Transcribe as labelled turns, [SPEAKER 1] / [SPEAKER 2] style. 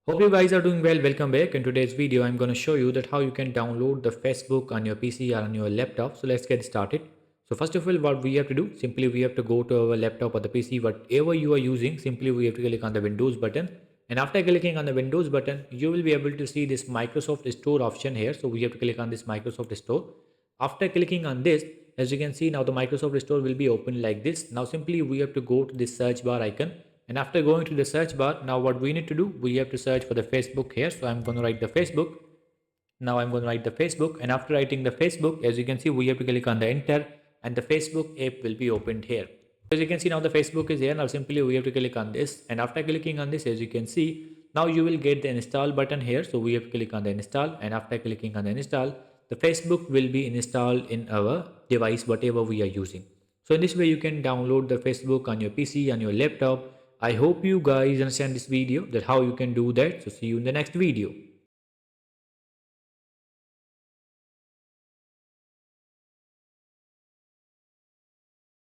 [SPEAKER 1] Hope you guys are doing well. Welcome back. In today's video, I'm going to show you that how you can download the Facebook on your PC or on your laptop. So let's get started. So first of all, what we have to do, simply we have to go to our laptop or the PC, whatever you are using, simply we have to click on the Windows button. And after clicking on the Windows button, you will be able to see this Microsoft Store option here. So we have to click on this Microsoft Store. After clicking on this, as you can see now the Microsoft Store will be open like this. Now simply we have to go to this search bar icon, and after going to the search bar, now what we need to do, we have to search for the Facebook here. So I'm going to write the Facebook. Now I'm going to write the Facebook, and after writing the Facebook, as you can see, we have to click on the enter, and the Facebook app will be opened here. As you can see now the Facebook is here. Now simply we have to click on this, and after clicking on this, as you can see, now you will get the install button here. So we have to click on the install, and after clicking on the install, the Facebook will be installed in our device whatever we are using. So in this way you can download the Facebook on your PC, on your laptop. I hope you guys understand this video, that how you can do that. So see you in the next video.